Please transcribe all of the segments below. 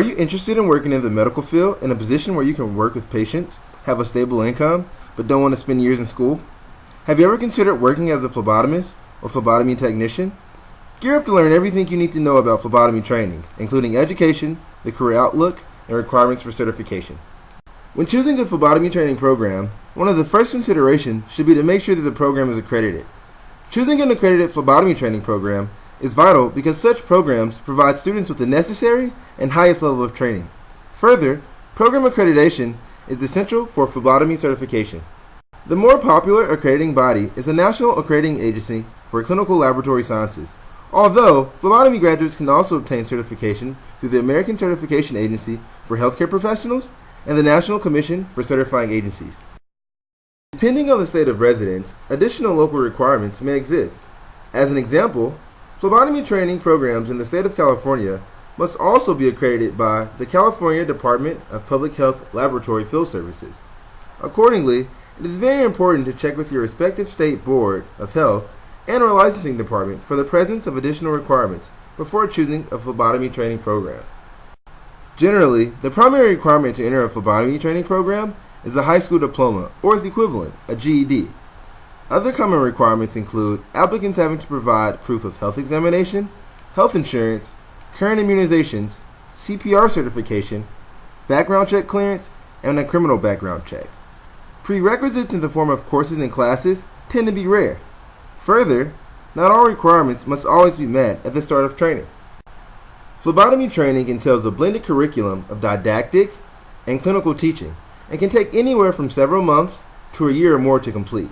you interested in working in the medical field in a position where you can work with patients, have a stable income, but don't want to spend years in school? Have you ever considered working as a phlebotomist or phlebotomy technician? Gear up to learn everything you need to know about phlebotomy training, including education, the career outlook, and requirements for certification. When choosing a phlebotomy training program, one of the first considerations should be to make sure that the program is accredited. Choosing an accredited phlebotomy training program is vital because such programs provide students with the necessary and highest level of training. Further, program accreditation is essential for phlebotomy certification. The more popular accrediting body is the National Accrediting Agency for Clinical Laboratory Sciences, although phlebotomy graduates can also obtain certification through the American Certification Agency for Healthcare Professionals and the National Commission for Certifying Agencies. Depending on the state of residence, additional local requirements may exist. As an example, phlebotomy training programs in the state of California must also be accredited by the California Department of Public Health Laboratory Field Services. Accordingly, it is very important to check with your respective state board of health and or licensing department for the presence of additional requirements before choosing a phlebotomy training program. Generally, the primary requirement to enter a phlebotomy training program is a high school diploma or its equivalent, a GED. Other common requirements include applicants having to provide proof of health examination, health insurance, current immunizations, CPR certification, background check clearance, and a criminal background check. Prerequisites in the form of courses and classes tend to be rare. Further, not all requirements must always be met at the start of training. Phlebotomy training entails a blended curriculum of didactic and clinical teaching and can take anywhere from several months to a year or more to complete.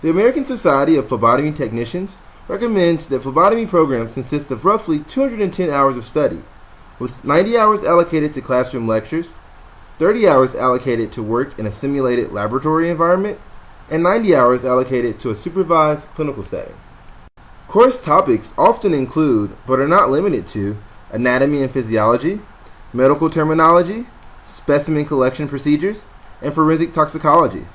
The American Society of Phlebotomy Technicians recommends that phlebotomy programs consist of roughly 210 hours of study, with 90 hours allocated to classroom lectures, 30 hours allocated to work in a simulated laboratory environment, and 90 hours allocated to a supervised clinical setting. Course topics often include, but are not limited to, anatomy and physiology, medical terminology, specimen collection procedures, and forensic toxicology.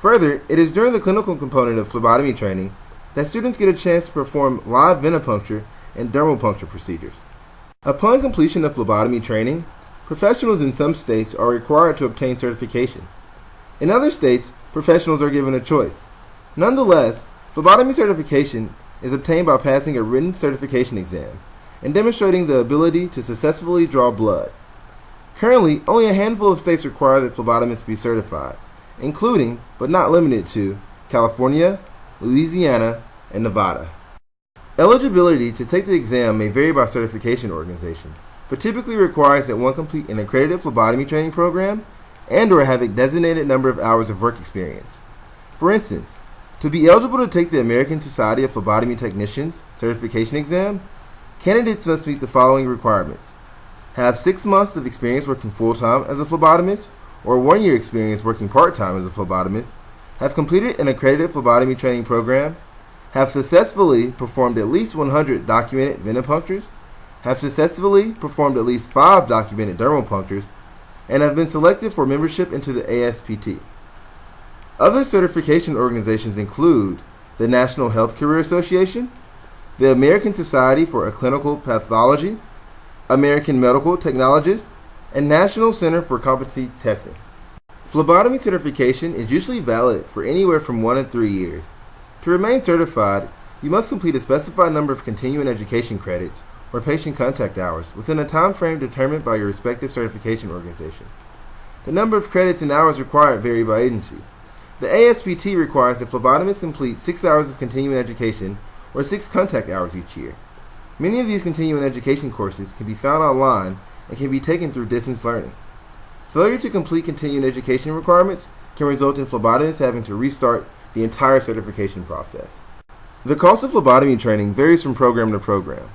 Further, it is during the clinical component of phlebotomy training that students get a chance to perform live venipuncture and dermal puncture procedures. Upon completion of phlebotomy training, professionals in some states are required to obtain certification. In other states, professionals are given a choice. Nonetheless, phlebotomy certification is obtained by passing a written certification exam and demonstrating the ability to successfully draw blood. Currently, only a handful of states require that phlebotomists be certified, including, but not limited to, California, Louisiana, and Nevada. Eligibility to take the exam may vary by certification organization, but typically requires that one complete an accredited phlebotomy training program and or have a designated number of hours of work experience. For instance, to be eligible to take the American Society of Phlebotomy Technicians certification exam, candidates must meet the following requirements: have 6 months of experience working full-time as a phlebotomist or 1 year experience working part-time as a phlebotomist, have completed an accredited phlebotomy training program, have successfully performed at least 100 documented venipunctures, have successfully performed at least 5 documented dermal punctures, and have been selected for membership into the ASPT. Other certification organizations include the National Health Career Association, the American Society for Clinical Pathology, American Medical Technologists, and National Center for Competency Testing. Phlebotomy certification is usually valid for anywhere from 1 to 3 years. To remain certified, you must complete a specified number of continuing education credits or patient contact hours within a time frame determined by your respective certification organization. The number of credits and hours required vary by agency. The ASPT requires that phlebotomists complete 6 hours of continuing education or 6 contact hours each year. Many of these continuing education courses can be found online and can be taken through distance learning. Failure to complete continuing education requirements can result in phlebotomists having to restart the entire certification process. The cost of phlebotomy training varies from program to program.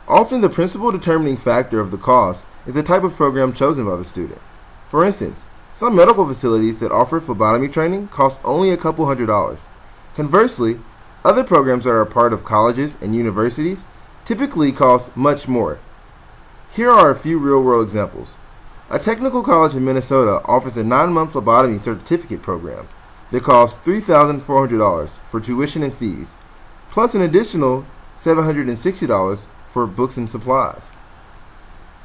Often the principal determining factor of the cost is the type of program chosen by the student. For instance, some medical facilities that offer phlebotomy training cost only a couple $100s. Conversely, other programs that are a part of colleges and universities typically cost much more. Here are a few real-world examples. A technical college in Minnesota offers a 9-month phlebotomy certificate program that costs $3,400 for tuition and fees, plus an additional $760 for books and supplies.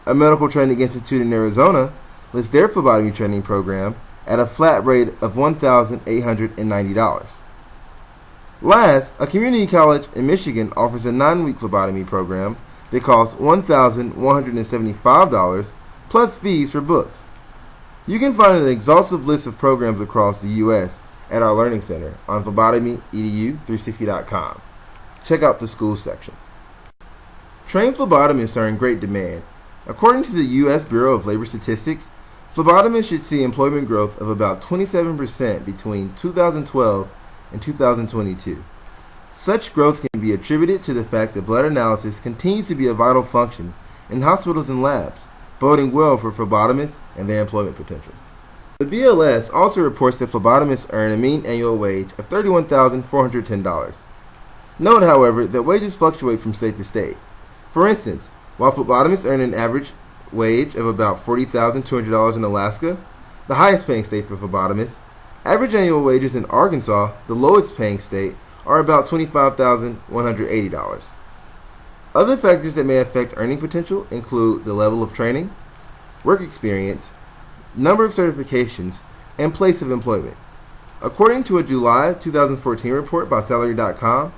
a medical training institute in Arizona, lists their phlebotomy training program at a flat rate of $1,890. Last, a community college in Michigan offers a 9-week phlebotomy program that costs $1,175 plus fees for books. You can find an exhaustive list of programs across the U.S. at our Learning Center on Phlebotomy EDU 360.com. Check out the schools section. Trained phlebotomists are in great demand. According to the U.S. Bureau of Labor Statistics, phlebotomists should see employment growth of about 27% between 2012 and 2022. Such growth can be attributed to the fact that blood analysis continues to be a vital function in hospitals and labs, boding well for phlebotomists and their employment potential. The BLS also reports that phlebotomists earn a mean annual wage of $31,410. Note, however, that wages fluctuate from state to state. For instance, while phlebotomists earn an average wage of about $40,200 in Alaska, the highest paying state for phlebotomists, average annual wages in Arkansas, the lowest paying state, are about $25,180. Other factors that may affect earning potential include the level of training, work experience, number of certifications, and place of employment. According to a July 2014 report by Salary.com,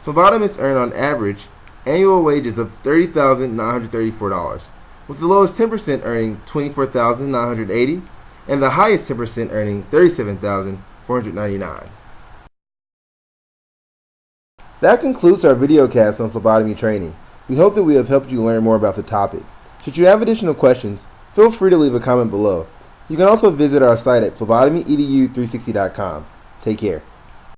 phlebotomists earn on average annual wages of $30,934, with the lowest 10% earning $24,980 and the highest 10% earning $37,499. That concludes our video cast on phlebotomy training. We hope that we have helped you learn more about the topic. Should you have additional questions, feel free to leave a comment below. You can also visit our site at phlebotomyedu360.com. Take care.